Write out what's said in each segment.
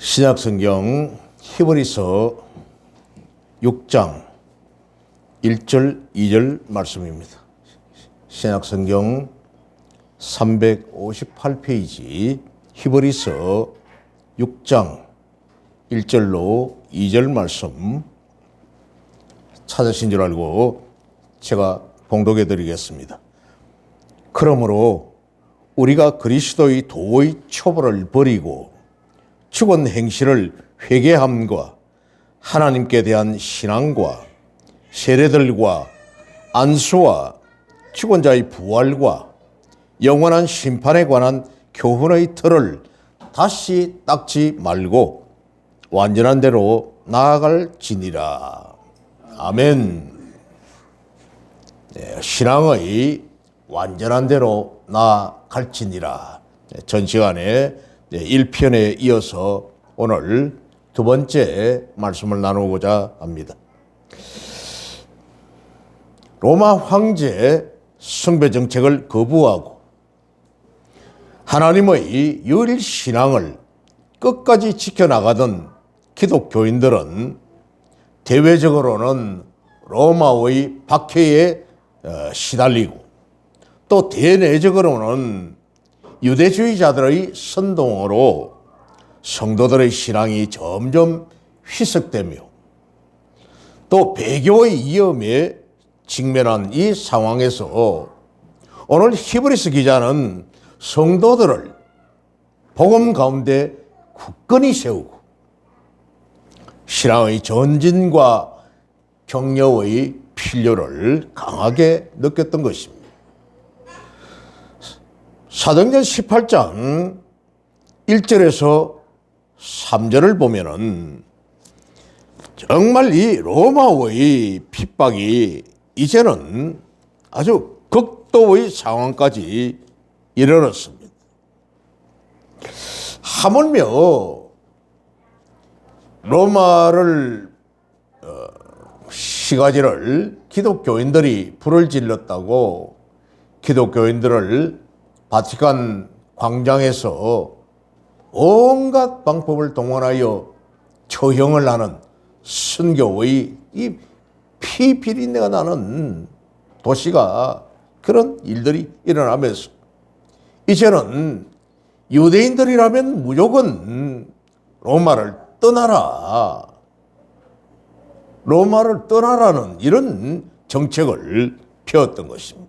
신약성경 히브리서 6장 1절 2절 말씀입니다. 신약성경 358페이지 히브리서 6장 1절로 2절 말씀 찾으신 줄 알고 제가 봉독해 드리겠습니다. 그러므로 우리가 그리스도의 도의 초벌을 버리고 죽은 행실을 회개함과 하나님께 대한 신앙과 세례들과 안수와 죽은 자의 부활과 영원한 심판에 관한 교훈의 틀을 다시 닦지 말고 완전한 대로 나아갈지니라. 아멘. 신앙의 완전한 대로 나아갈지니라. 전 시간에 1편에 이어서 오늘 두 번째 말씀을 나누고자 합니다. 로마 황제 숭배 정책을 거부하고 하나님의 유일 신앙을 끝까지 지켜나가던 기독교인들은 대외적으로는 로마의 박해에 시달리고 또 대내적으로는 유대주의자들의 선동으로 성도들의 신앙이 점점 희석되며 또 배교의 위험에 직면한 이 상황에서 오늘 히브리서 기자는 성도들을 복음 가운데 굳건히 세우고 신앙의 전진과 격려의 필요를 강하게 느꼈던 것입니다. 사도행전 18장 1절에서 3절을 보면은 정말 이 로마의 핍박이 이제는 아주 극도의 상황까지 이르렀습니다. 하물며 로마를 시가지를 기독교인들이 불을 질렀다고 기독교인들을 바티칸 광장에서 온갖 방법을 동원하여 처형을 하는 순교의 이 피비린내가 나는 도시가 그런 일들이 일어나면서 이제는 유대인들이라면 무조건 로마를 떠나라는 이런 정책을 펴었던 것입니다.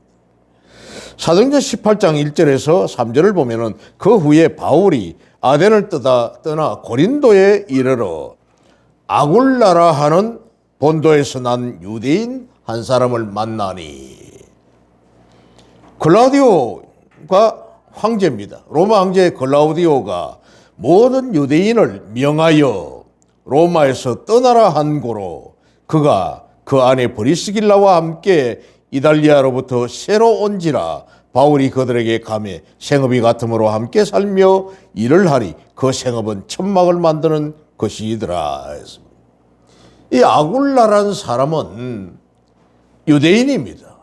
사도행전 18장 1절에서 3절을 보면은 그 후에 바울이 아덴을 떠나 고린도에 이르러 아굴라라 하는 본도에서 난 유대인 한 사람을 만나니, 글라우디오가 황제입니다. 로마 황제 글라우디오가 모든 유대인을 명하여 로마에서 떠나라 한 고로 그가 그 안에 브리스길라와 함께 이달리아로부터 새로 온지라 바울이 그들에게 가매 생업이 같음으로 함께 살며 일을 하리. 그 생업은 천막을 만드는 것이더라. 이 아굴라라는 사람은 유대인입니다.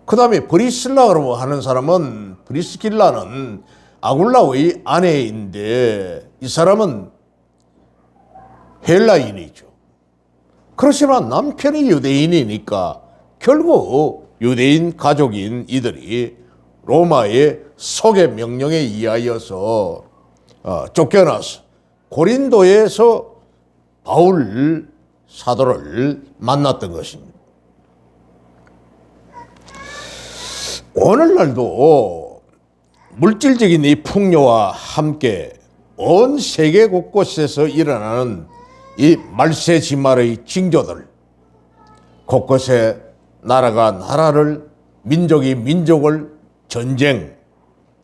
그 다음에 브리슬라라고 하는 사람은, 브리스길라는 아굴라의 아내인데 이 사람은 헬라인이죠. 그렇지만 남편이 유대인이니까 결국 유대인 가족인 이들이 로마의 속의 명령에 의하여서 쫓겨나서 고린도에서 바울 사도를 만났던 것입니다. 오늘날도 물질적인 이 풍요와 함께 온 세계 곳곳에서 일어나는 이 말세지말의 징조들, 곳곳에 나라가 나라를, 민족이 민족을, 전쟁,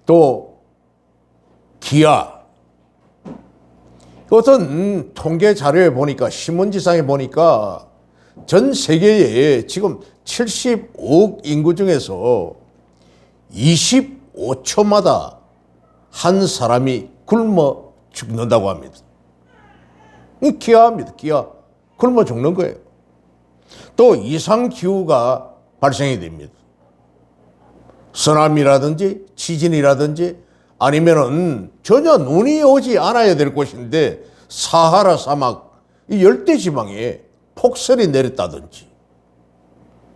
또 기아, 이것은 통계 자료에 보니까, 신문지상에 보니까 전 세계에 지금 75억 인구 중에서 25초마다 한 사람이 굶어 죽는다고 합니다. 기아입니다. 기아. 굶어 죽는 거예요. 또 이상기후가 발생이 됩니다. 쓰나미라든지 지진이라든지 아니면은 전혀 눈이 오지 않아야 될 곳인데 사하라 사막, 이 열대지방에 폭설이 내렸다든지,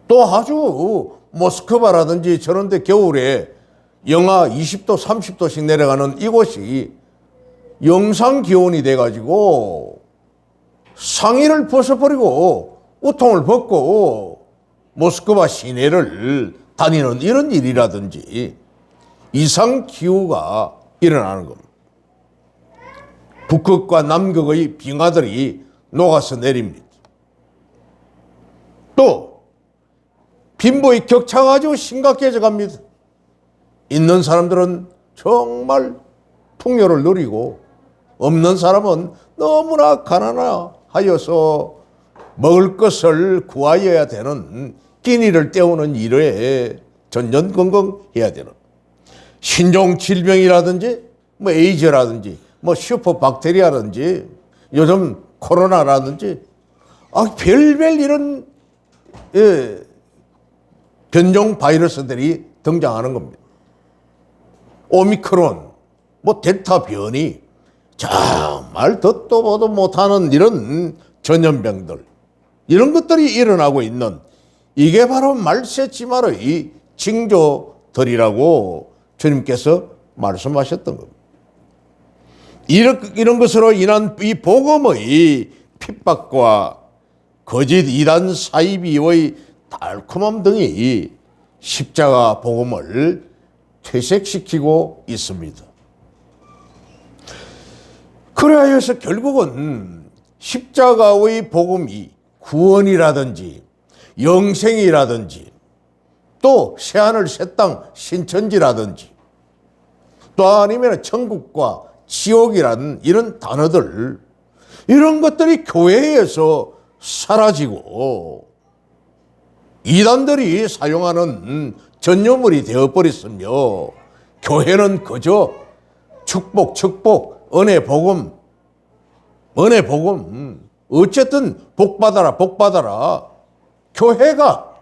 또 아주 모스크바라든지 저런 데 겨울에 영하 20도, 30도씩 내려가는 이곳이 영상 기온이 돼가지고 상의를 벗어버리고 우통을 벗고 모스크바 시내를 다니는 이런 일이라든지 이상 기후가 일어나는 겁니다. 북극과 남극의 빙하들이 녹아서 내립니다. 또 빈부의 격차가 아주 심각해져 갑니다. 있는 사람들은 정말 풍요를 누리고 없는 사람은 너무나 가난하여서 먹을 것을 구하여야 되는 끼니를 때우는 일에 전전긍긍해야 되는 신종 질병이라든지 뭐 에이즈라든지 뭐 슈퍼박테리아라든지 요즘 코로나라든지 별별 이런 변종 바이러스들이 등장하는 겁니다. 오미크론, 뭐 델타 변이, 정말 듣도 보도 못하는 이런 전염병들, 이런 것들이 일어나고 있는, 이게 바로 말세지말의 징조들이라고 주님께서 말씀하셨던 겁니다. 이런 것으로 인한 이 복음의 핍박과 거짓 이단 사이비의 달콤함 등이 십자가 복음을 퇴색시키고 있습니다. 그래서 결국은 십자가의 복음이 구원이라든지 영생이라든지 또 새하늘 새 땅 신천지라든지 또 아니면 천국과 지옥이라는 이런 단어들, 이런 것들이 교회에서 사라지고 이단들이 사용하는 전유물이 되어버렸으며 교회는 그저 축복, 은혜, 복음, 어쨌든 복받아라. 교회가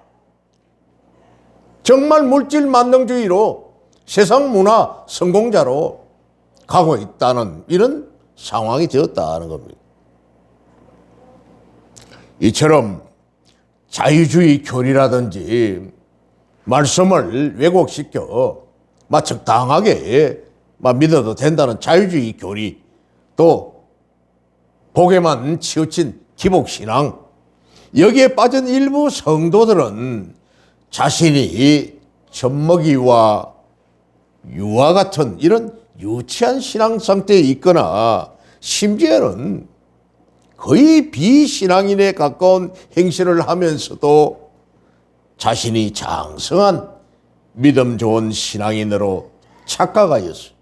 정말 물질 만능주의로 세상 문화 성공자로 가고 있다는 이런 상황이 되었다는 겁니다. 이처럼 자유주의 교리라든지 말씀을 왜곡시켜 적당하게 믿어도 된다는 자유주의 교리, 또 복에만 치우친 기복신앙, 여기에 빠진 일부 성도들은 자신이 젖먹이와 유아 같은 이런 유치한 신앙 상태에 있거나 심지어는 거의 비신앙인에 가까운 행실을 하면서도 자신이 장성한 믿음 좋은 신앙인으로 착각하였어.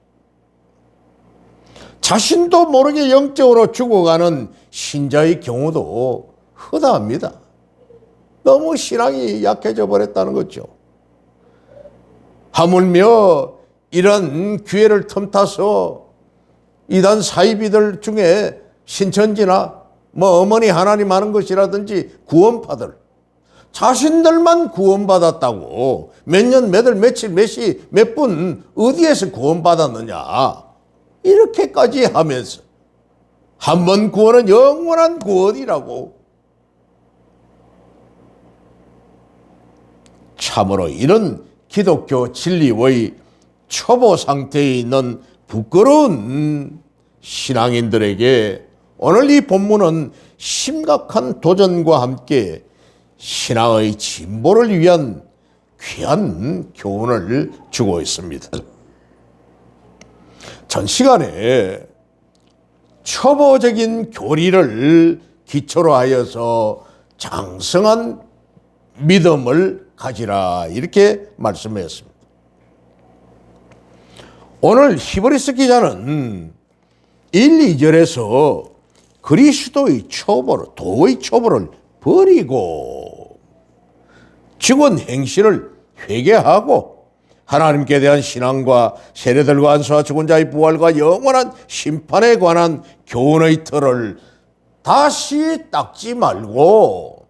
자신도 모르게 영적으로 죽어가는 신자의 경우도 흔합니다. 너무 신앙이 약해져 버렸다는 거죠. 하물며 이런 기회를 틈타서 이단 사이비들 중에 신천지나 어머니 하나님 하는 것이라든지 구원파들, 자신들만 구원받았다고 몇 년, 몇 월, 며칠, 몇 시, 몇 분 어디에서 구원받았느냐 이렇게까지 하면서 한 번 구원은 영원한 구원이라고, 참으로 이런 기독교 진리의 초보 상태에 있는 부끄러운 신앙인들에게 오늘 이 본문은 심각한 도전과 함께 신앙의 진보를 위한 귀한 교훈을 주고 있습니다. 전 시간에 초보적인 교리를 기초로 하여서 장성한 믿음을 가지라 이렇게 말씀했습니다. 오늘 히브리서 기자는 1, 2절에서 그리스도의 초보를, 도의 초보를 버리고 직원 행실을 회개하고 하나님께 대한 신앙과 세례들과 안수와 죽은 자의 부활과 영원한 심판에 관한 교훈의 틀을 다시 닦지 말고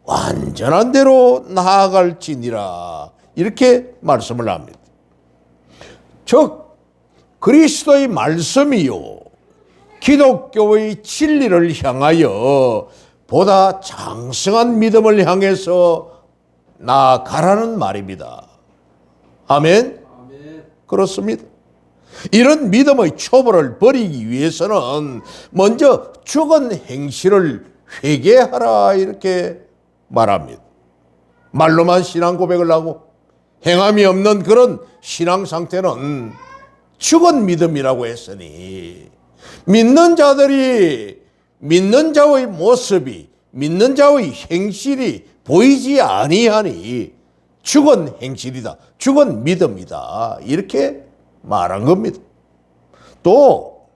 완전한 대로 나아갈지니라 이렇게 말씀을 합니다. 즉 그리스도의 말씀이요 기독교의 진리를 향하여 보다 장성한 믿음을 향해서 나아가라는 말입니다. 아멘? 그렇습니다. 이런 믿음의 초보를 버리기 위해서는 먼저 죽은 행실을 회개하라 이렇게 말합니다. 말로만 신앙 고백을 하고 행함이 없는 그런 신앙 상태는 죽은 믿음이라고 했으니 믿는 자들이 믿는 자의 모습이 믿는 자의 행실이 보이지 아니하니 죽은 행실이다. 죽은 믿음이다. 이렇게 말한 겁니다. 또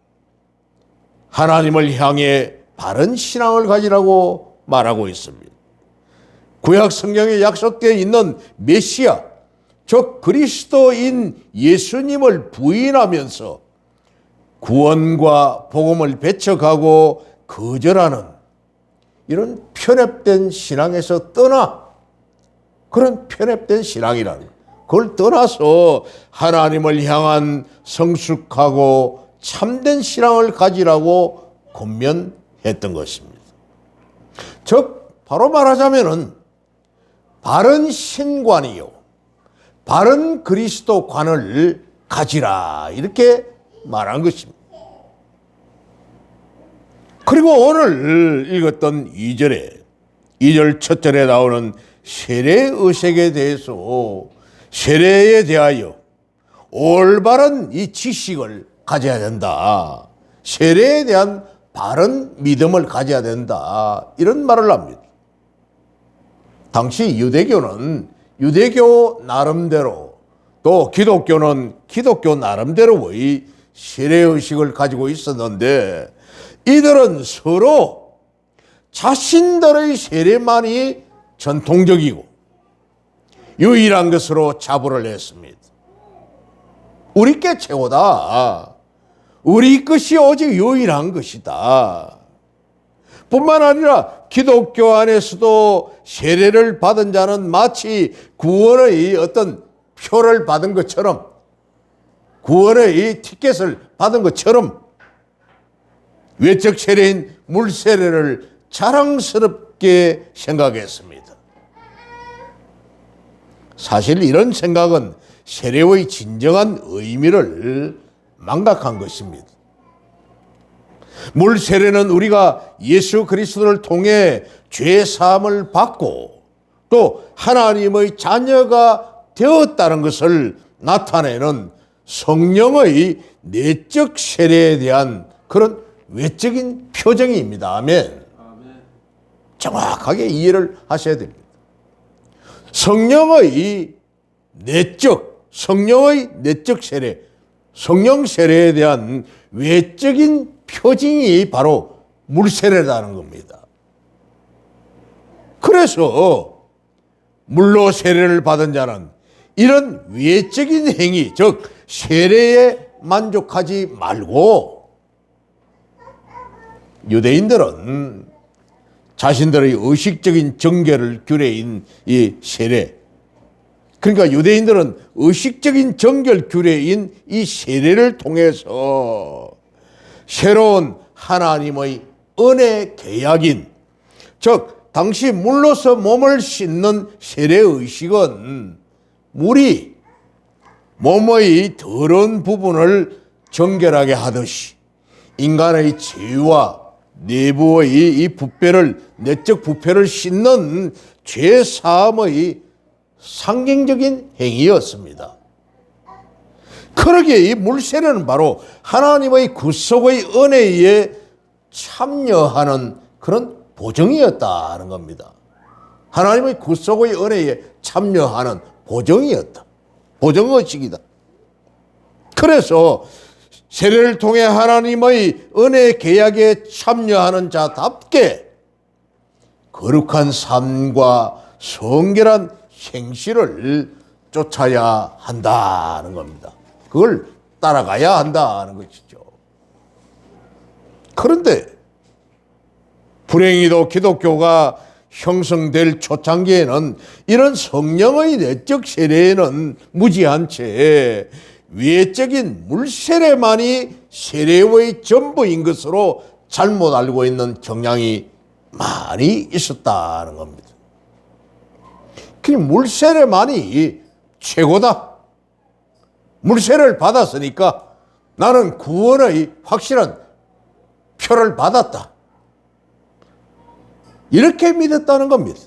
하나님을 향해 바른 신앙을 가지라고 말하고 있습니다. 구약 성경에 약속되어 있는 메시아, 즉 그리스도인 예수님을 부인하면서 구원과 복음을 배척하고 거절하는 이런 편협된 신앙에서 떠나 그런 편협된 신앙이라는 그걸 떠나서 하나님을 향한 성숙하고 참된 신앙을 가지라고 권면했던 것입니다. 즉 바로 말하자면은 바른 신관이요 바른 그리스도관을 가지라 이렇게 말한 것입니다. 그리고 오늘 읽었던 2절 첫절에 나오는 세례의식에 대해서 세례에 대하여 올바른 이 지식을 가져야 된다. 세례에 대한 바른 믿음을 가져야 된다. 이런 말을 합니다. 당시 유대교는 유대교 나름대로 또 기독교는 기독교 나름대로의 세례의식을 가지고 있었는데 이들은 서로 자신들의 세례만이 전통적이고 유일한 것으로 자부를 했습니다. 우리 게 최고다. 우리 것이 오직 유일한 것이다. 뿐만 아니라 기독교 안에서도 세례를 받은 자는 마치 구원의 어떤 표를 받은 것처럼 구원의 티켓을 받은 것처럼 외적 세례인 물세례를 자랑스럽게 생각했습니다. 사실 이런 생각은 세례의 진정한 의미를 망각한 것입니다. 물세례는 우리가 예수 그리스도를 통해 죄 사함을 받고 또 하나님의 자녀가 되었다는 것을 나타내는 성령의 내적 세례에 대한 그런 외적인 표정입니다. 아멘. 정확하게 이해를 하셔야 됩니다. 성령의 내적 세례, 성령 세례에 대한 외적인 표징이 바로 물세례라는 겁니다. 그래서 물로 세례를 받은 자는 이런 외적인 행위, 즉 세례에 만족하지 말고 유대인들은 자신들의 의식적인 정결을 규례인 이 세례, 그러니까 유대인들은 의식적인 정결 규례인 이 세례를 통해서 새로운 하나님의 은혜 계약인, 즉 당시 물로서 몸을 씻는 세례의식은 물이 몸의 더러운 부분을 정결하게 하듯이 인간의 죄와 내부의 이 부패를, 내적 부패를 씻는 죄 사함의 상징적인 행위였습니다. 그러기에 이 물세례는 바로 하나님의 구속의 은혜에 참여하는 그런 보증이었다는 겁니다. 하나님의 구속의 은혜에 참여하는 보증이었다. 보증의식이다. 그래서 세례를 통해 하나님의 은혜 계약에 참여하는 자답게 거룩한 삶과 성결한 행실을 쫓아야 한다는 겁니다. 그걸 따라가야 한다는 것이죠. 그런데 불행히도 기독교가 형성될 초창기에는 이런 성령의 내적 세례에는 무지한 채 외적인 물세례만이 세례의 전부인 것으로 잘못 알고 있는 경향이 많이 있었다는 겁니다. 그 물세례만이 최고다. 물세례를 받았으니까 나는 구원의 확실한 표를 받았다. 이렇게 믿었다는 겁니다.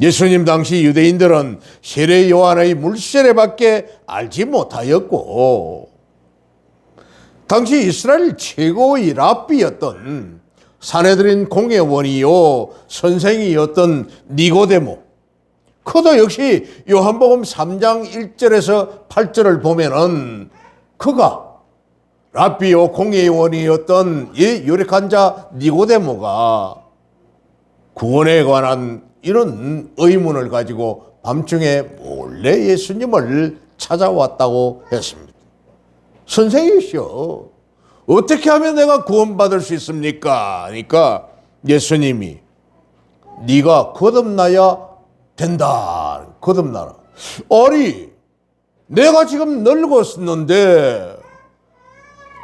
예수님 당시 유대인들은 세례 요한의 물세례밖에 알지 못하였고, 당시 이스라엘 최고의 랍비였던 산헤드린 공회원이요 선생이었던 니고데모, 그도 역시 요한복음 3장 1절에서 8절을 보면은 그가 랍비요 공회원이었던 이 유력한 자 니고데모가 구원에 관한 이런 의문을 가지고 밤중에 몰래 예수님을 찾아왔다고 했습니다. 선생이시여, 어떻게 하면 내가 구원받을 수 있습니까? 그러니까 예수님이 네가 거듭나야 된다. 거듭나라. 아니, 내가 지금 늙었는데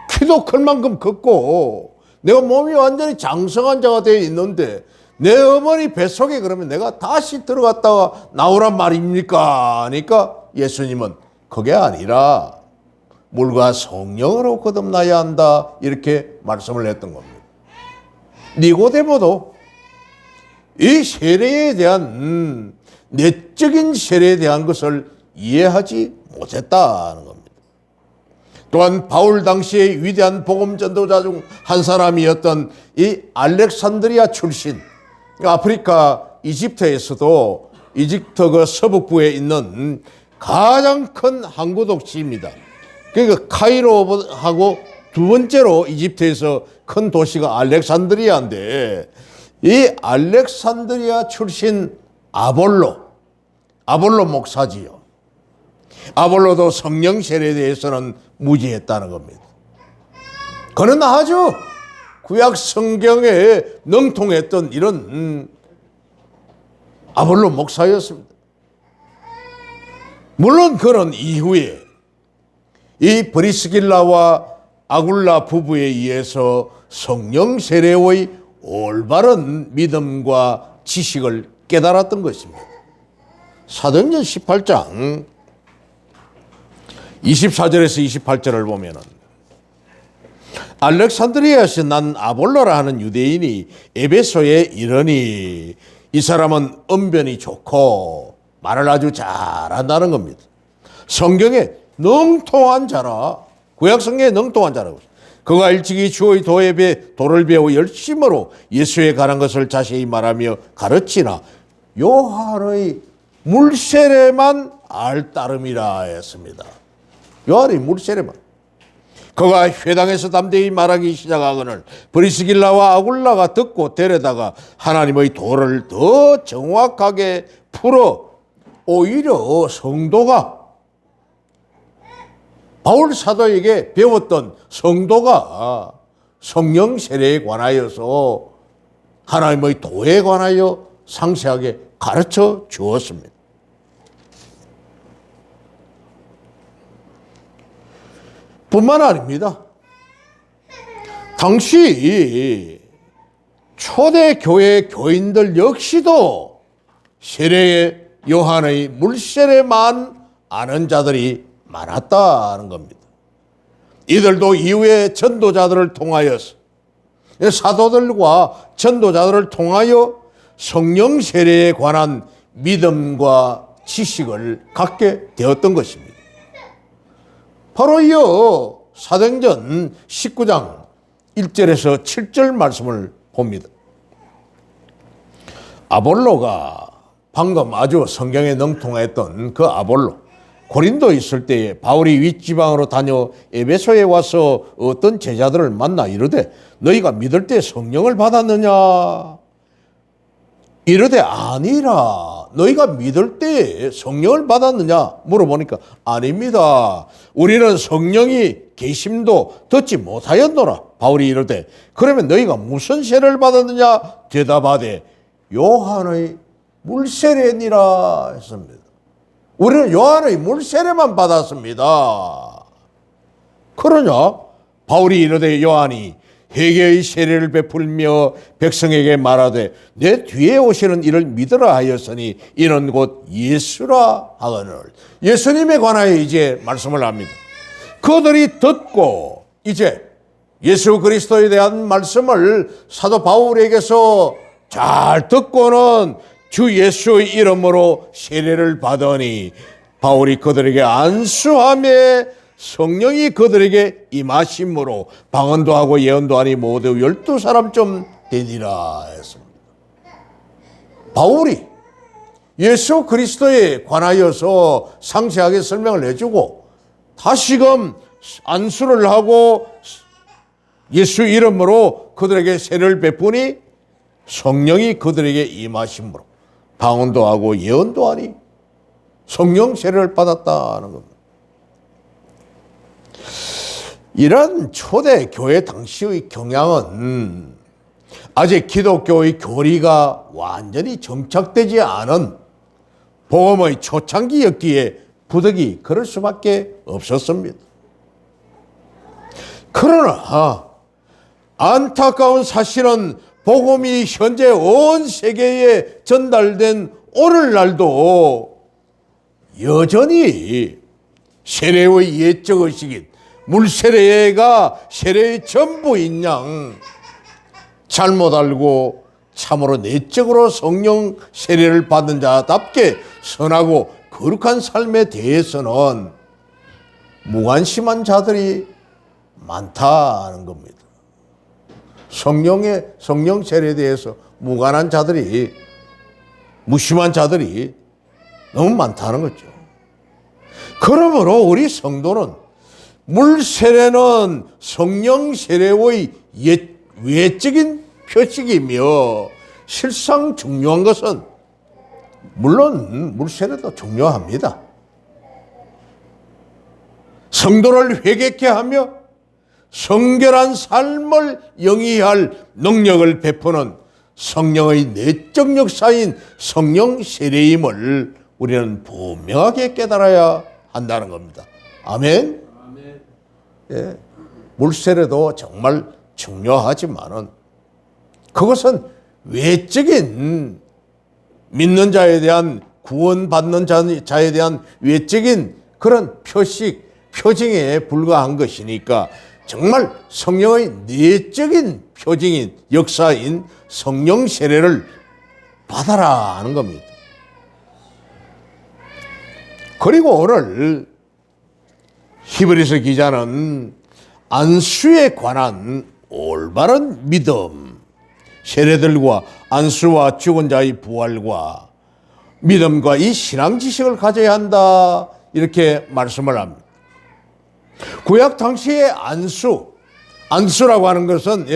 키도 클 만큼 컸고 내가 몸이 완전히 장성한 자가 되어 있는데 내 어머니 뱃속에 그러면 내가 다시 들어갔다가 나오란 말입니까? 그러니까 예수님은 그게 아니라 물과 성령으로 거듭나야 한다, 이렇게 말씀을 했던 겁니다. 니고데모도 이 세례에 대한 내적인 세례에 대한 것을 이해하지 못했다는 겁니다. 또한 바울 당시의 위대한 복음 전도자 중 한 사람이었던 이 알렉산드리아 출신, 아프리카 이집트에서도 이집트 그 서북부에 있는 가장 큰 항구 도시입니다. 그러니까 카이로하고 두 번째로 이집트에서 큰 도시가 알렉산드리아인데, 이 알렉산드리아 출신 아볼로 목사지요. 아볼로도 성령 세례에 대해서는 무지했다는 겁니다. 그는 아주 구약 성경에 능통했던 이런 아볼로 목사였습니다. 물론 그는 이후에 이 브리스길라와 아굴라 부부에 의해서 성령 세례의 올바른 믿음과 지식을 깨달았던 것입니다. 사도행전 18장 24절에서 28절을 보면은 알렉산드리아에서 난 아볼로라 하는 유대인이 에베소에 이르니 이 사람은 언변이 좋고 말을 아주 잘한다는 겁니다. 성경에 능통한 자라, 구약 성경에 능통한 자라고. 그가 일찍이 주의 도를 배워 열심으로 예수에 관한 것을 자세히 말하며 가르치나 요한의 물세례만 알 따름이라 했습니다. 요한의 물세례만. 그가 회당에서 담대히 말하기 시작하거늘 브리스길라와 아굴라가 듣고 데려다가 하나님의 도를 더 정확하게 풀어 오히려 성도가 바울 사도에게 배웠던 성도가 성령 세례에 관하여서 하나님의 도에 관하여 상세하게 가르쳐 주었습니다. 뿐만 아닙니다. 당시 초대교회 교인들 역시도 세례의 요한의 물세례만 아는 자들이 많았다는 겁니다. 이들도 이후에 전도자들을 통하여서, 사도들과 전도자들을 통하여 성령 세례에 관한 믿음과 지식을 갖게 되었던 것입니다. 바로 이어 사도행전 19장 1절에서 7절 말씀을 봅니다. 아볼로가 방금 아주 성경에 능통했던 그 아볼로, 고린도에 있을 때에 바울이 윗지방으로 다녀 에베소에 와서 어떤 제자들을 만나 이르되 너희가 믿을 때 성령을 받았느냐? 이르되 아니라. 너희가 믿을 때 성령을 받았느냐 물어보니까 아닙니다. 우리는 성령이 계심도 듣지 못하였노라. 바울이 이르되 그러면 너희가 무슨 세례를 받았느냐? 대답하되 요한의 물세례니라 했습니다. 우리는 요한의 물세례만 받았습니다. 그러냐? 바울이 이르되 요한이 회개의 세례를 베풀며 백성에게 말하되 내 뒤에 오시는 이를 믿으라 하였으니 이는 곧 예수라 하거늘. 예수님에 관하여 이제 말씀을 합니다. 그들이 듣고 이제 예수 그리스도에 대한 말씀을 사도 바울에게서 잘 듣고는 주 예수의 이름으로 세례를 받으니 바울이 그들에게 안수하며 성령이 그들에게 임하심으로 방언도 하고 예언도 하니 모두 12사람쯤 되니라 했습니다. 바울이 예수 그리스도에 관하여서 상세하게 설명을 해주고 다시금 안수를 하고 예수 이름으로 그들에게 세례를 베푸니 성령이 그들에게 임하심으로 방언도 하고 예언도 하니 성령 세례를 받았다는 겁니다. 이런 초대 교회 당시의 경향은 아직 기독교의 교리가 완전히 정착되지 않은 복음의 초창기였기에 부득이 그럴 수밖에 없었습니다. 그러나 안타까운 사실은 복음이 현재 온 세계에 전달된 오늘날도 여전히 세례의 예적의식인 물세례가 세례의 전부인 양 잘못 알고 참으로 내적으로 성령 세례를 받는 자답게 선하고 거룩한 삶에 대해서는 무관심한 자들이 많다는 겁니다. 성령 세례에 대해서 무관한 자들이, 무심한 자들이 너무 많다는 거죠. 그러므로 우리 성도는 물세례는 성령 세례의 외적인 표식이며 실상 중요한 것은 물론 물세례도 중요합니다. 성도를 회개케 하며 성결한 삶을 영위할 능력을 베푸는 성령의 내적 역사인 성령 세례임을 우리는 분명하게 깨달아야 한다는 겁니다. 아멘. 예, 물세례도 정말 중요하지만은 그것은 외적인 믿는 자에 대한 구원받는 자에 대한 외적인 그런 표징에 불과한 것이니까 정말 성령의 내적인 표징인 역사인 성령 세례를 받아라 하는 겁니다. 그리고 오늘 히브리서 기자는 안수에 관한 올바른 믿음, 세례들과 안수와 죽은 자의 부활과 믿음과 이 신앙 지식을 가져야 한다 이렇게 말씀을 합니다. 구약 당시의 안수라고 하는 것은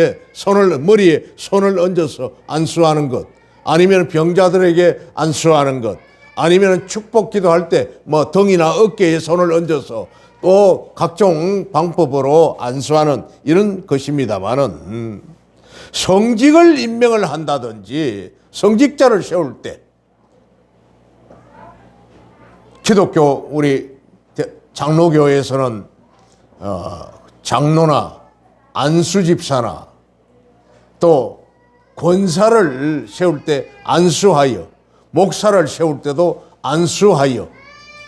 머리에 손을 얹어서 안수하는 것, 아니면 병자들에게 안수하는 것, 아니면 축복 기도할 때 등이나 어깨에 손을 얹어서 또 각종 방법으로 안수하는 이런 것입니다만은 성직을 임명을 한다든지 성직자를 세울 때 기독교 우리 장로교에서는 장로나 안수집사나 또 권사를 세울 때 안수하여 목사를 세울 때도 안수하여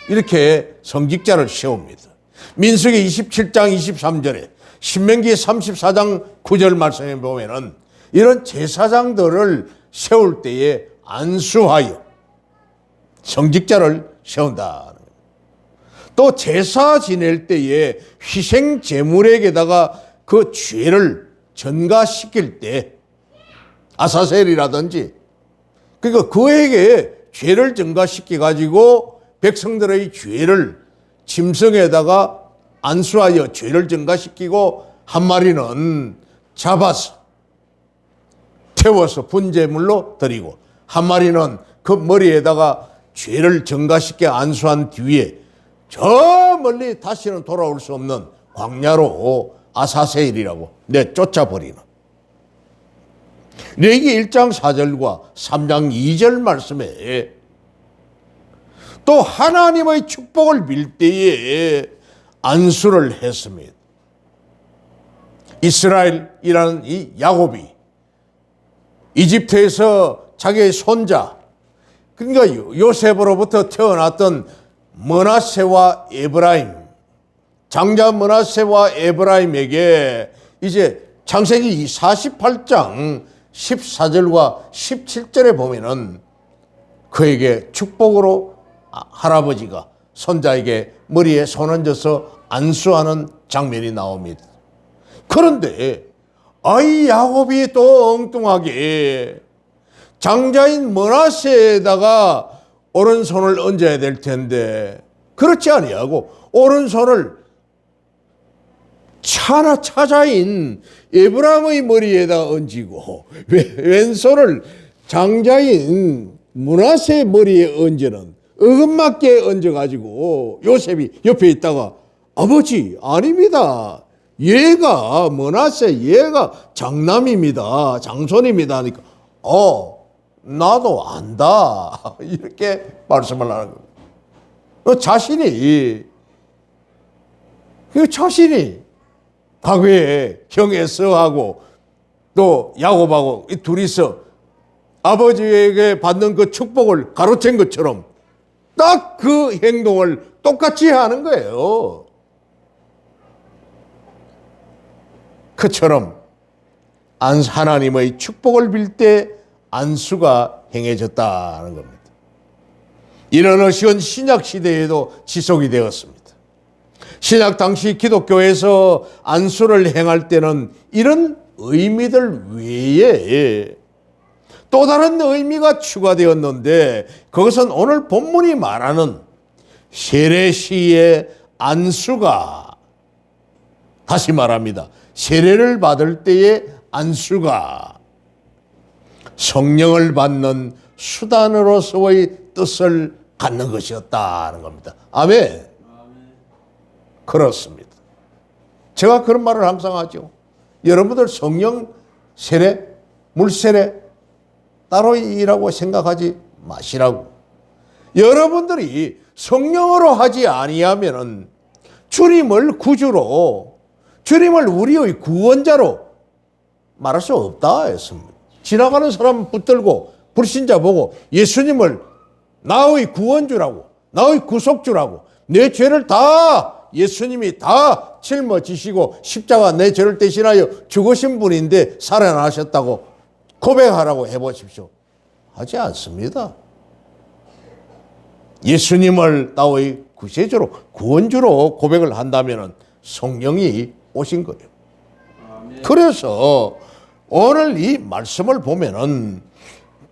이렇게 성직자를 세웁니다. 민수기 27장 23절에 신명기 34장 9절 말씀에 보면은 이런 제사장들을 세울 때에 안수하여 성직자를 세운다. 또 제사 지낼 때에 희생 제물에게다가 그 죄를 전가시킬 때 아사셀이라든지 그러니까 그에게 죄를 전가시켜 가지고 백성들의 죄를 짐승에다가 안수하여 죄를 전가시키고 한 마리는 잡아서 태워서 분제물로 드리고 한 마리는 그 머리에다가 죄를 전가시켜 안수한 뒤에 저 멀리 다시는 돌아올 수 없는 광야로 아사세일이라고 내쫓아버리는 레위기 1장 4절과 3장 2절 말씀에 또 하나님의 축복을 빌 때에 안수를 했습니다. 이스라엘이라는 이 야곱이 이집트에서 자기의 손자, 그러니까 요셉으로부터 태어났던 므낫세와 에브라임, 장자 므낫세와 에브라임에게 이제 창세기 48장 14절과 17절에 보면은 그에게 축복으로 할아버지가 손자에게 머리에 손 얹어서 안수하는 장면이 나옵니다. 그런데 아이 야곱이 또 엉뚱하게 장자인 므낫세에다가 오른손을 얹어야 될 텐데 그렇지 아니하고 오른손을 차자인 에브라임의 머리에다 얹고 왼손을 장자인 므낫세의 머리에 얹는 어긋맞게 얹어가지고 요셉이 옆에 있다가 아버지 아닙니다. 얘가 므낫세 얘가 장남입니다. 장손입니다 하니까 나도 안다 이렇게 말씀을 하는 겁니다. 자신이 과거에 형 에서하고 또 야곱하고 이 둘이서 아버지에게 받는 그 축복을 가로챈 것처럼 딱 그 행동을 똑같이 하는 거예요. 그처럼 하나님의 축복을 빌 때 안수가 행해졌다는 겁니다. 이런 의식은 신약 시대에도 지속이 되었습니다. 신약 당시 기독교에서 안수를 행할 때는 이런 의미들 외에 또 다른 의미가 추가되었는데 그것은 오늘 본문이 말하는 세례시의 안수가, 다시 말합니다. 세례를 받을 때의 안수가 성령을 받는 수단으로서의 뜻을 갖는 것이었다는 겁니다. 아멘. 그렇습니다. 제가 그런 말을 항상 하죠. 여러분들 성령 세례, 물세례 따로이라고 생각하지 마시라고. 여러분들이 성령으로 하지 아니하면은 주님을 구주로, 주님을 우리의 구원자로 말할 수 없다 했습니다. 지나가는 사람 붙들고 불신자 보고 예수님을 나의 구원주라고, 나의 구속주라고, 내 죄를 다 예수님이 다 짊어지시고 십자가 내 죄를 대신하여 죽으신 분인데 살아나셨다고 고백하라고 해보십시오. 하지 않습니다. 예수님을 나의 구세주로, 구원주로 고백을 한다면 성령이 오신 거예요. 그래서 오늘 이 말씀을 보면은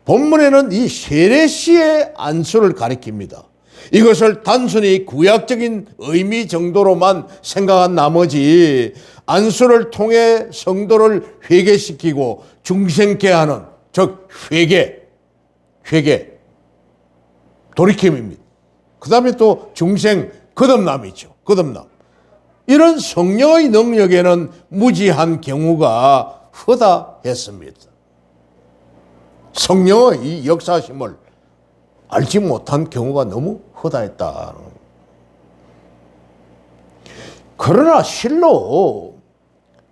본문에는 이 세례시의 안수를 가리킵니다. 이것을 단순히 구약적인 의미 정도로만 생각한 나머지 안수를 통해 성도를 회개시키고 중생케 하는, 즉 회개, 돌이킴입니다. 그 다음에 또 중생, 거듭남이죠. 거듭남. 이런 성령의 능력에는 무지한 경우가 허다했습니다. 성령의 이 역사심을 알지 못한 경우가 너무 허다했다. 그러나 실로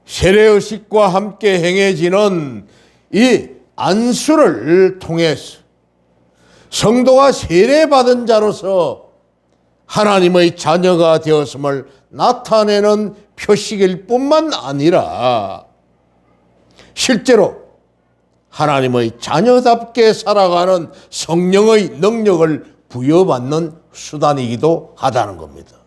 세례의식과 함께 행해지는 이 안수를 통해서 성도가 세례받은 자로서 하나님의 자녀가 되었음을 나타내는 표식일 뿐만 아니라 실제로 하나님의 자녀답게 살아가는 성령의 능력을 부여받는 수단이기도 하다는 겁니다.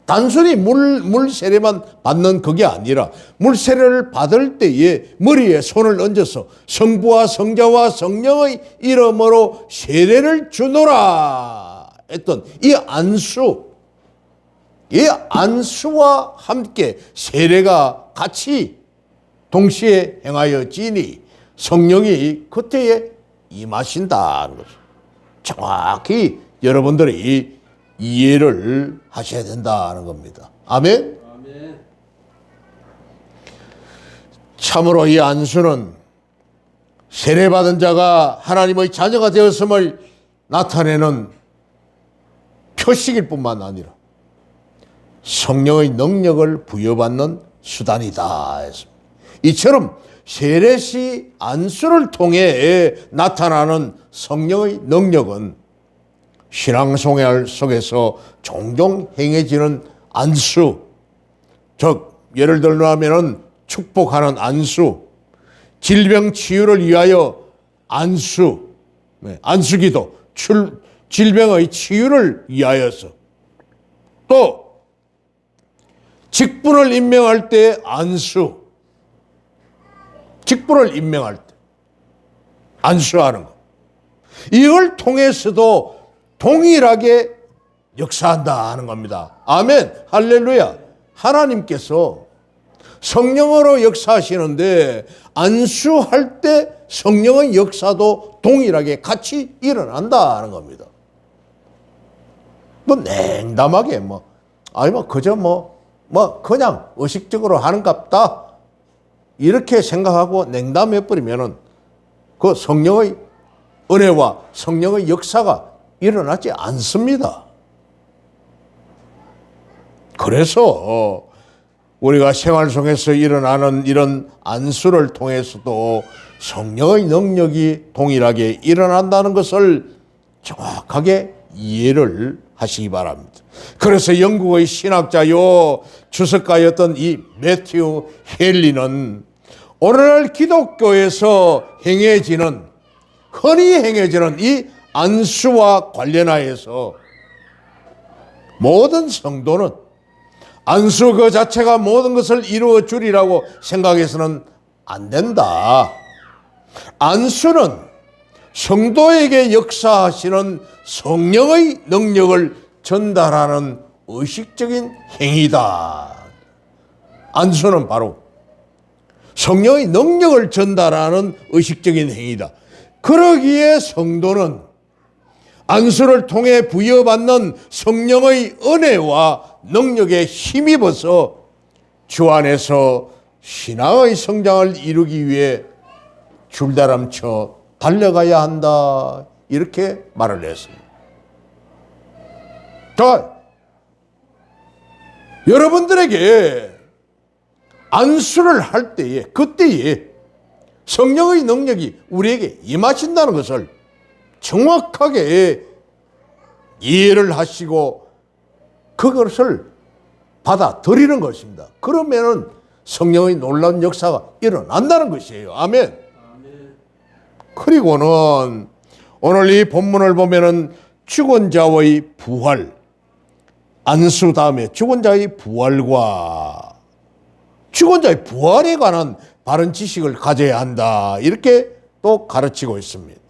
단순히 물 세례만 받는 그게 아니라 물 세례를 받을 때에 머리에 손을 얹어서 성부와 성자와 성령의 이름으로 세례를 주노라 했던 이 안수와 함께 세례가 같이 동시에 행하여지니 성령이 그때에 임하신다는 것을 정확히 여러분들이 이해를 하셔야 된다는 겁니다. 아멘? 아멘. 참으로 이 안수는 세례받은 자가 하나님의 자녀가 되었음을 나타내는 표식일 뿐만 아니라 성령의 능력을 부여받는 수단이다 했습니다. 이처럼 세례시 안수를 통해 나타나는 성령의 능력은 신앙생활 속에서 종종 행해지는 안수, 즉 예를 들면 축복하는 안수, 질병 치유를 위하여 안수, 안수기도, 질병의 치유를 위하여서, 또 직분을 임명할 때 안수, 직분을 임명할 때 안수하는 것, 이걸 통해서도 동일하게 역사한다 하는 겁니다. 아멘, 할렐루야. 하나님께서 성령으로 역사하시는데 안수할 때 성령의 역사도 동일하게 같이 일어난다 하는 겁니다. 냉담하게 그저 그냥 의식적으로 하는갑다 이렇게 생각하고 냉담해버리면은 그 성령의 은혜와 성령의 역사가 일어나지 않습니다. 그래서 우리가 생활 속에서 일어나는 이런 안수를 통해서도 성령의 능력이 동일하게 일어난다는 것을 정확하게 이해를 하시기 바랍니다. 그래서 영국의 신학자요 주석가였던 이 매튜 헨리는 오늘날 기독교에서 흔히 행해지는 이 안수와 관련하여서 모든 성도는 안수 그 자체가 모든 것을 이루어 주리라고 생각해서는 안 된다. 안수는 성도에게 역사하시는 성령의 능력을 전달하는 의식적인 행위다. 안수는 바로 성령의 능력을 전달하는 의식적인 행위다. 그러기에 성도는 안수를 통해 부여받는 성령의 은혜와 능력에 힘입어서 주 안에서 신앙의 성장을 이루기 위해 줄다람쳐 달려가야 한다. 이렇게 말을 했습니다. 자, 여러분들에게 안수를 할 때에 그때에 성령의 능력이 우리에게 임하신다는 것을 정확하게 이해를 하시고 그것을 받아들이는 것입니다. 그러면은 성령의 놀라운 역사가 일어난다는 것이에요. 아멘. 그리고는 오늘 이 본문을 보면은 죽은 자의 부활, 안수 다음에 죽은 자의 부활과 죽은 자의 부활에 관한 바른 지식을 가져야 한다. 이렇게 또 가르치고 있습니다.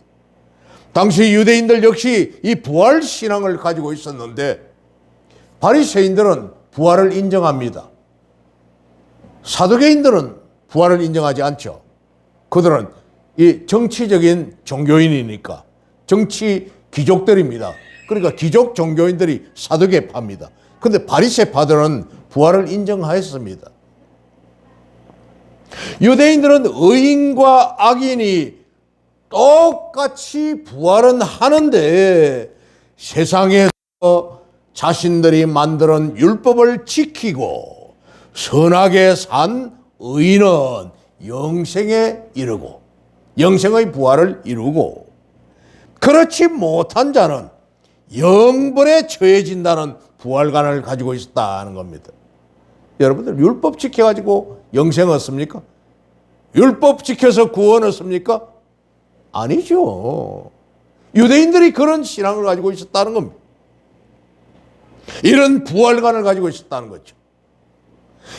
당시 유대인들 역시 이 부활 신앙을 가지고 있었는데 바리새인들은 부활을 인정합니다. 사두개인들은 부활을 인정하지 않죠. 그들은 이 정치적인 종교인이니까 정치 귀족들입니다. 그러니까 귀족 종교인들이 사두개파입니다. 그런데 바리새파들은 부활을 인정하였습니다. 유대인들은 의인과 악인이 똑같이 부활은 하는데 세상에서 자신들이 만드는 율법을 지키고 선하게 산 의인은 영생에 이르고 영생의 부활을 이루고 그렇지 못한 자는 영벌에 처해진다는 부활관을 가지고 있었다는 겁니다. 여러분들 율법 지켜가지고 영생 얻습니까? 율법 지켜서 구원 얻습니까? 아니죠. 유대인들이 그런 신앙을 가지고 있었다는 겁니다. 이런 부활관을 가지고 있었다는 거죠.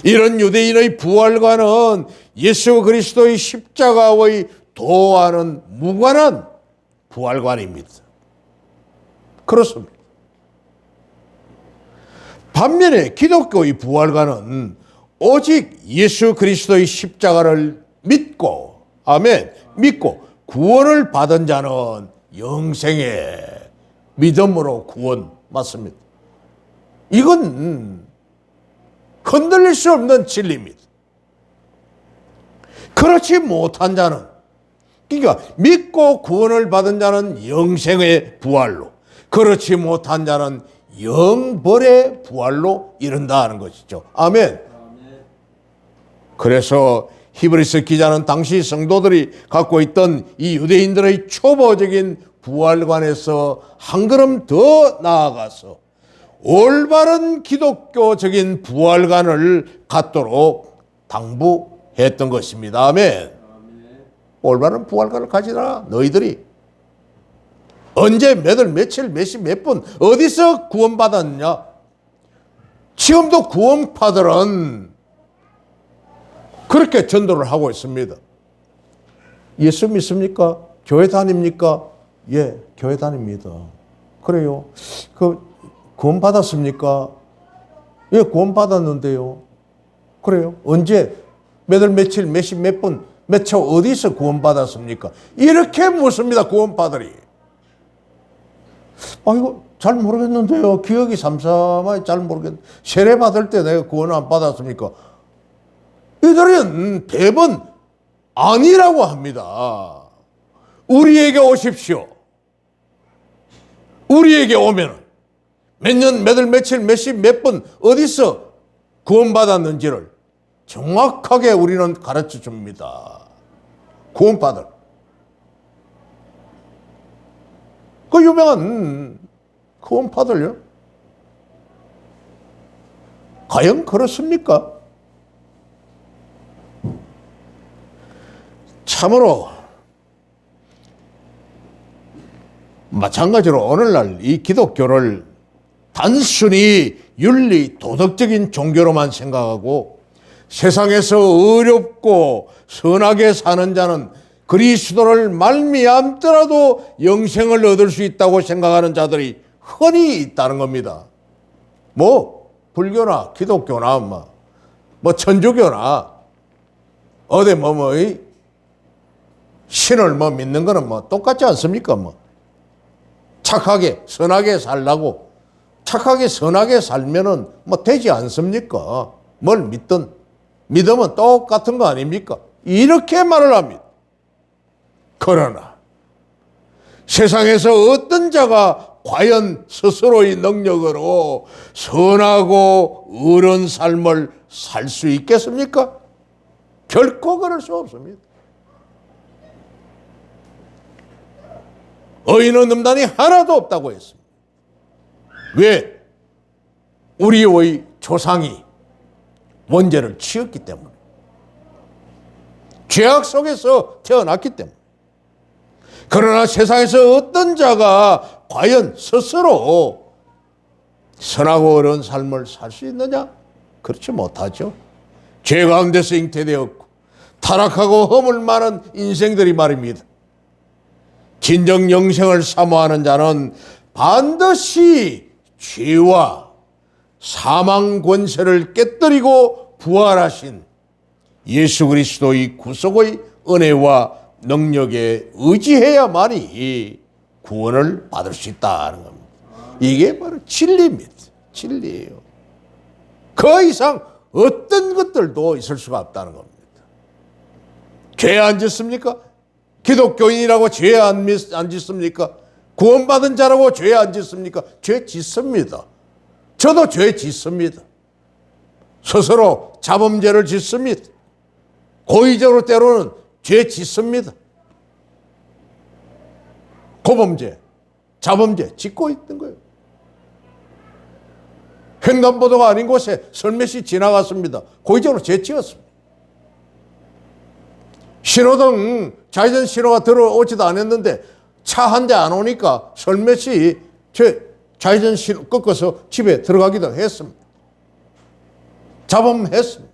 이런 유대인의 부활관은 예수 그리스도의 십자가의 도와는 무관한 부활관입니다. 그렇습니다. 반면에 기독교의 부활관은 오직 예수 그리스도의 십자가를 믿고, 아멘, 믿고 구원을 받은 자는 영생에 믿음으로 구원 맞습니다. 이건 흔들릴 수 없는 진리입니다. 그렇지 못한 자는, 그러니까 믿고 구원을 받은 자는 영생의 부활로, 그렇지 못한 자는 영벌의 부활로 이른다는 것이죠. 아멘. 그래서 히브리서 기자는 당시 성도들이 갖고 있던 이 유대인들의 초보적인 부활관에서 한 걸음 더 나아가서 올바른 기독교적인 부활관을 갖도록 당부했던 것입니다. 아멘. 올바른 부활관을 가지라. 너희들이 언제 몇월 며칠 몇시 몇 분 어디서 구원받았냐? 지금도 구원파들은 그렇게 전도를 하고 있습니다. 예수 믿습니까? 교회 다닙니까? 예, 교회 다닙니다. 그래요. 구원 받았습니까? 예, 구원 받았는데요. 그래요. 언제 몇월 며칠 몇시 몇 분 몇 초 어디서 구원 받았습니까? 이렇게 묻습니다. 구원파들이. 이거 잘 모르겠는데요. 기억이 삼삼하게 잘 모르겠는데 세례 받을 때 내가 구원 안 받았습니까? 이들은 대부분 아니라고 합니다. 우리에게 오십시오. 우리에게 오면 몇 년, 몇 월, 며칠, 몇 시, 몇 분 어디서 구원받았는지를 정확하게 우리는 가르쳐 줍니다. 구원받을. 그 유명한 구원파들요. 과연 그렇습니까? 참으로 마찬가지로 오늘날 이 기독교를 단순히 윤리 도덕적인 종교로만 생각하고 세상에서 어렵고 선하게 사는 자는 그리스도를 말미암더라도 영생을 얻을 수 있다고 생각하는 자들이 흔히 있다는 겁니다. 불교나 기독교나 뭐 천주교나 어디 신을 믿는 거는 똑같지 않습니까? 착하게 선하게 살라고 착하게 선하게 살면은 되지 않습니까? 뭘 믿든 믿으면 똑같은 거 아닙니까? 이렇게 말을 합니다. 그러나 세상에서 어떤 자가 과연 스스로의 능력으로 선하고 의로운 삶을 살 수 있겠습니까? 결코 그럴 수 없습니다. 의인은 음란이 하나도 없다고 했습니다. 왜? 우리의 조상이 원죄를 지었기 때문에, 죄악 속에서 태어났기 때문에. 그러나 세상에서 어떤 자가 과연 스스로 선하고 어려운 삶을 살 수 있느냐? 그렇지 못하죠. 죄 가운데서 잉태되었고 타락하고 허물 많은 인생들이 말입니다. 진정 영생을 사모하는 자는 반드시 죄와 사망 권세를 깨뜨리고 부활하신 예수 그리스도의 구속의 은혜와 능력에 의지해야만이 구원을 받을 수 있다는 겁니다. 이게 바로 진리입니다. 진리예요. 그 이상 어떤 것들도 있을 수가 없다는 겁니다. 죄 안 짓습니까? 기독교인이라고 죄 안 짓습니까? 구원받은 자라고 죄 안 짓습니까? 죄 짓습니다. 저도 죄 짓습니다. 스스로 자범죄를 짓습니다. 고의적으로 때로는 죄 짓습니다. 고범죄, 자범죄 짓고 있는 거예요. 횡단보도가 아닌 곳에 설매시 지나갔습니다. 고의적으로 죄 지었습니다. 신호등 좌회전 신호가 들어오지도 않았는데 차 한 대 안 오니까 설매시 좌회전 신호 꺾어서 집에 들어가기도 했습니다. 자범했습니다.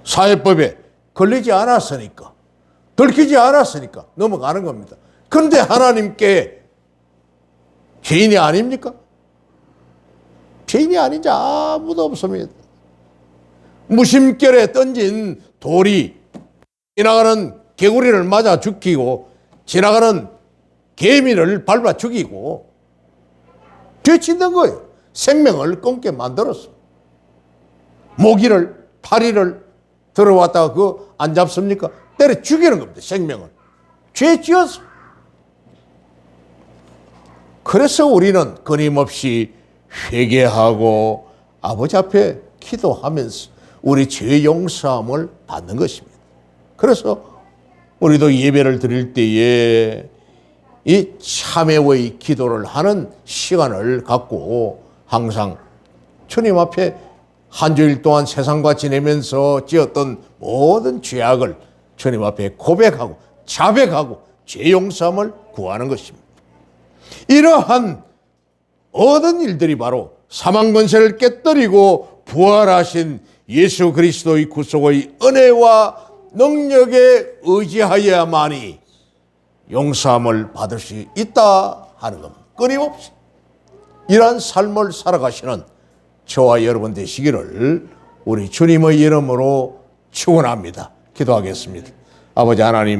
사회법에 걸리지 않았으니까, 들키지 않았으니까 넘어가는 겁니다. 그런데 하나님께 죄인이 아닙니까? 죄인이 아닌 자 아무도 없습니다. 무심결에 던진 돌이 지나가는 개구리를 맞아 죽이고 지나가는 개미를 밟아 죽이고 죄 짓는 거예요. 생명을 끊게 만들었습니다. 모기를 파리를 들어왔다가 그거 안 잡습니까? 때려 죽이는 겁니다. 생명을. 죄 지었습니다. 그래서 우리는 끊임없이 회개하고 아버지 앞에 기도하면서 우리 죄 용서함을 받는 것입니다. 그래서 우리도 예배를 드릴 때에 이 참회의 기도를 하는 시간을 갖고 항상 주님 앞에 한 주일 동안 세상과 지내면서 지었던 모든 죄악을 주님 앞에 고백하고 자백하고 죄 용서함을 구하는 것입니다. 이러한 모든 일들이 바로 사망 권세를 깨뜨리고 부활하신 예수 그리스도의 구속의 은혜와 능력에 의지하여야만이 용서함을 받을 수 있다 하는 겁니다. 끊임없이 이러한 삶을 살아가시는 저와 여러분 되시기를 우리 주님의 이름으로 축원합니다. 기도하겠습니다. 아버지 하나님,